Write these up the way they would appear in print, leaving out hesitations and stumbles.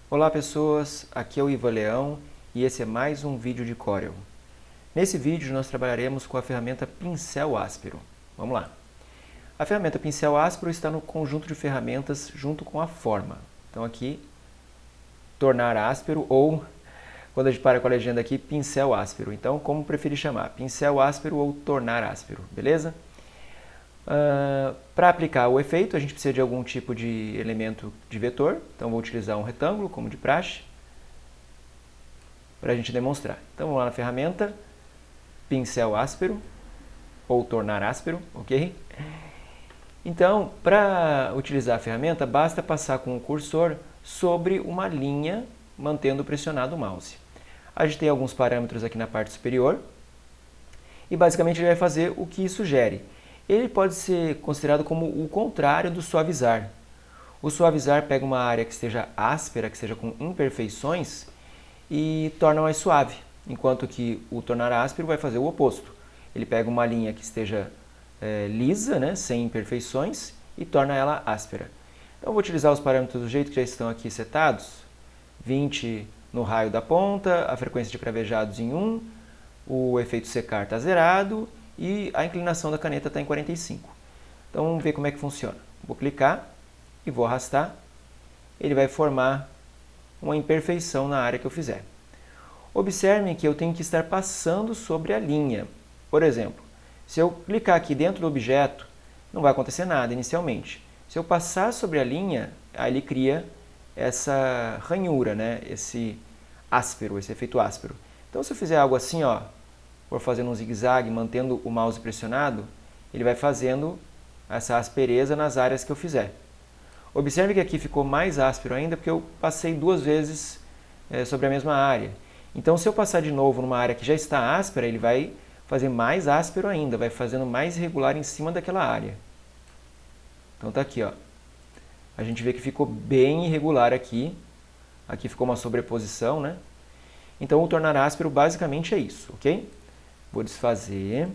Olá pessoas, aqui é o Ivan Leão e esse é mais um vídeo de Corel. Nesse vídeo nós trabalharemos com a ferramenta Pincel Áspero. Vamos lá. A ferramenta Pincel Áspero está no conjunto de ferramentas junto com a forma. Então aqui, tornar áspero ou, quando a gente para com a legenda aqui, Pincel Áspero. Então como preferir chamar, Pincel Áspero ou tornar áspero, beleza? Para aplicar o efeito, a gente precisa de algum tipo de elemento de vetor. Então, vou utilizar um retângulo, como de praxe, para a gente demonstrar. Então, vamos lá na ferramenta, pincel áspero, ou tornar áspero, ok? Então, para utilizar a ferramenta, basta passar com o cursor sobre uma linha, mantendo pressionado o mouse. A gente tem alguns parâmetros aqui na parte superior, e basicamente ele vai fazer o que sugere. Ele pode ser considerado como o contrário do suavizar. O suavizar pega uma área que esteja áspera, que esteja com imperfeições, e torna mais suave, enquanto que o tornar áspero vai fazer o oposto. Ele pega uma linha que esteja lisa, né, sem imperfeições, e torna ela áspera. Então, eu vou utilizar os parâmetros do jeito que já estão aqui setados. 20 no raio da ponta, a frequência de cravejados em 1, o efeito secar está zerado, e a inclinação da caneta está em 45. Então vamos ver como é que funciona. Vou clicar e vou arrastar. Ele vai formar uma imperfeição na área que eu fizer. Observem que eu tenho que estar passando sobre a linha. Por exemplo, se eu clicar aqui dentro do objeto, não vai acontecer nada inicialmente. Se eu passar sobre a linha, aí ele cria essa ranhura, né? Esse áspero, esse efeito áspero. Então se eu fizer algo assim, ó, for fazendo um zigue-zague, mantendo o mouse pressionado, ele vai fazendo essa aspereza nas áreas que eu fizer. Observe que aqui ficou mais áspero ainda, porque eu passei duas vezes sobre a mesma área. Então, se eu passar de novo numa área que já está áspera, ele vai fazer mais áspero ainda, vai fazendo mais irregular em cima daquela área. Então tá aqui, ó. A gente vê que ficou bem irregular aqui. Aqui ficou uma sobreposição, né? Então, o tornar áspero basicamente é isso, ok? Vou desfazer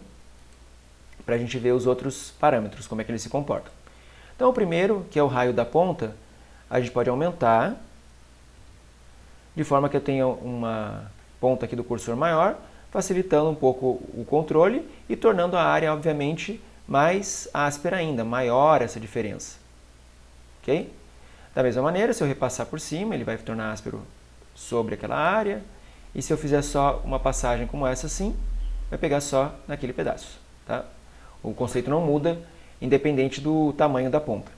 para a gente ver os outros parâmetros, como é que eles se comportam. Então, o primeiro, que é o raio da ponta, a gente pode aumentar, de forma que eu tenha uma ponta aqui do cursor maior, facilitando um pouco o controle e tornando a área, obviamente, mais áspera ainda, maior essa diferença. Ok? Da mesma maneira, se eu repassar por cima, ele vai tornar áspero sobre aquela área, e se eu fizer só uma passagem como essa assim, vai pegar só naquele pedaço. Tá? O conceito não muda, independente do tamanho da ponta.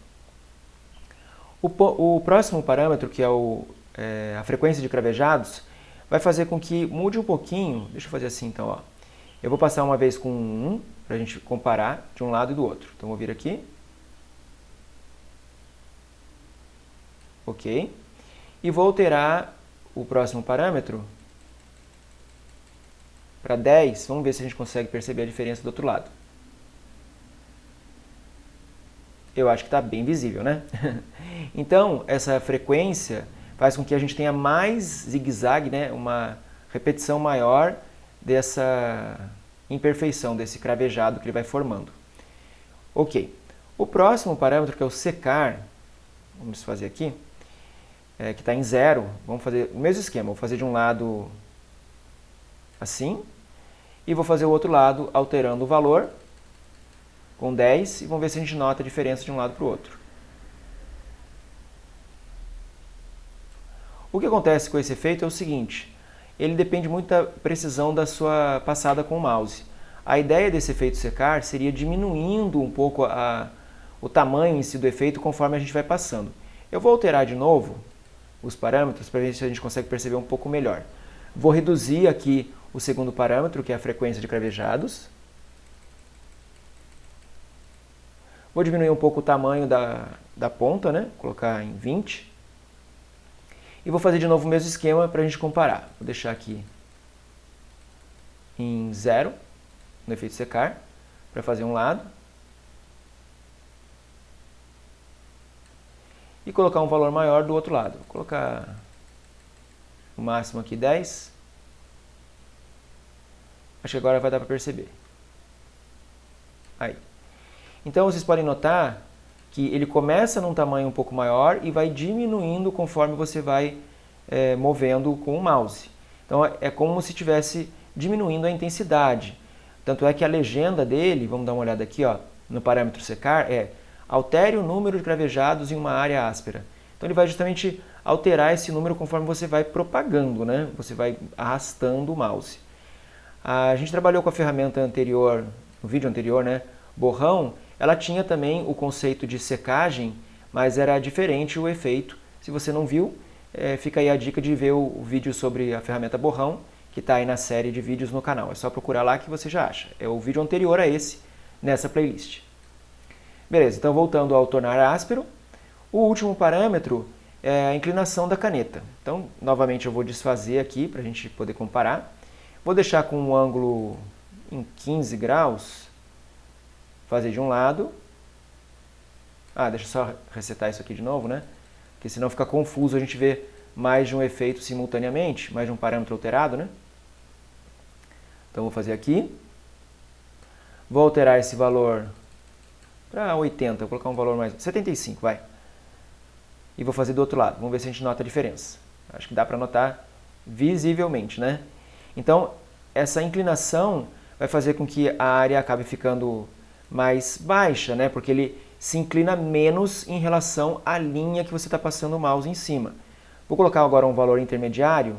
O próximo parâmetro, que é a frequência de cravejados, vai fazer com que mude um pouquinho. Deixa eu fazer assim então. Ó. Eu vou passar uma vez com 1, para a gente comparar de um lado e do outro. Então, vou vir aqui. Ok. E vou alterar o próximo parâmetro para 10, vamos ver se a gente consegue perceber a diferença do outro lado. Eu acho que está bem visível, né? Então, essa frequência faz com que a gente tenha mais zigue-zague, né? Uma repetição maior dessa imperfeição, desse cravejado que ele vai formando. Ok. O próximo parâmetro, que é o secar, vamos fazer aqui, que está em 0, vamos fazer o mesmo esquema, vou fazer de um lado assim, e vou fazer o outro lado alterando o valor com 10 e vamos ver se a gente nota a diferença de um lado para o outro. O que acontece com esse efeito é o seguinte, ele depende muito da precisão da sua passada com o mouse. A ideia desse efeito secar seria diminuindo um pouco o tamanho em si do efeito conforme a gente vai passando. Eu vou alterar de novo os parâmetros para ver se a gente consegue perceber um pouco melhor. Vou reduzir aqui o segundo parâmetro, que é a frequência de cravejados. Vou diminuir um pouco o tamanho da ponta, né? Colocar em 20. E vou fazer de novo o mesmo esquema para a gente comparar. Vou deixar aqui em 0, no efeito secar, para fazer um lado. E colocar um valor maior do outro lado. Vou colocar o máximo aqui 10. Acho que agora vai dar para perceber. Aí. Então, vocês podem notar que ele começa num tamanho um pouco maior e vai diminuindo conforme você vai movendo com o mouse. Então é como se estivesse diminuindo a intensidade. Tanto é que a legenda dele, vamos dar uma olhada aqui, ó, no parâmetro secar, altere o número de cravejados em uma área áspera. Então ele vai justamente alterar esse número conforme você vai propagando, né? Você vai arrastando o mouse. A gente trabalhou com a ferramenta anterior, no vídeo anterior, né? Borrão, ela tinha também o conceito de secagem, mas era diferente o efeito. Se você não viu, fica aí a dica de ver o vídeo sobre a ferramenta Borrão, que está aí na série de vídeos no canal. É só procurar lá que você já acha. É o vídeo anterior a esse, nessa playlist. Beleza, então voltando ao tornar áspero, o último parâmetro é a inclinação da caneta. Então, novamente eu vou desfazer aqui para a gente poder comparar. Vou deixar com um ângulo em 15 graus, fazer de um lado. Deixa eu só resetar isso aqui de novo, né? Porque senão fica confuso a gente ver mais de um efeito simultaneamente, mais de um parâmetro alterado, né? Então vou fazer aqui. Vou alterar esse valor para 80, vou colocar um valor mais... 75, vai. E vou fazer do outro lado, vamos ver se a gente nota a diferença. Acho que dá para notar visivelmente, né? Então, essa inclinação vai fazer com que a área acabe ficando mais baixa, né? Porque ele se inclina menos em relação à linha que você está passando o mouse em cima. Vou colocar agora um valor intermediário,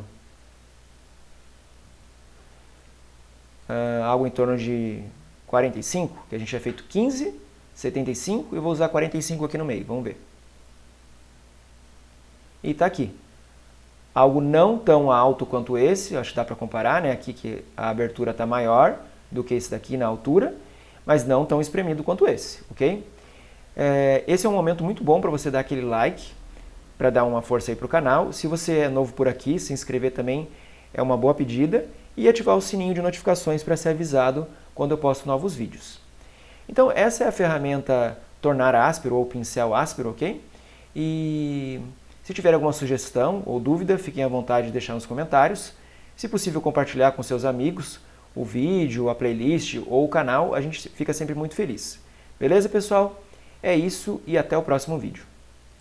algo em torno de 45, que a gente tinha feito 15, 75, e eu vou usar 45 aqui no meio, vamos ver. E está aqui. Algo não tão alto quanto esse, acho que dá para comparar, né? Aqui que a abertura está maior do que esse daqui na altura, mas não tão espremido quanto esse, ok? Esse é um momento muito bom para você dar aquele like, para dar uma força aí para o canal. Se você é novo por aqui, se inscrever também é uma boa pedida, e ativar o sininho de notificações para ser avisado quando eu posto novos vídeos. Então essa é a ferramenta Tornar Áspero ou Pincel Áspero, ok? E se tiver alguma sugestão ou dúvida, fiquem à vontade de deixar nos comentários. Se possível, compartilhar com seus amigos o vídeo, a playlist ou o canal, a gente fica sempre muito feliz. Beleza, pessoal? É isso e até o próximo vídeo.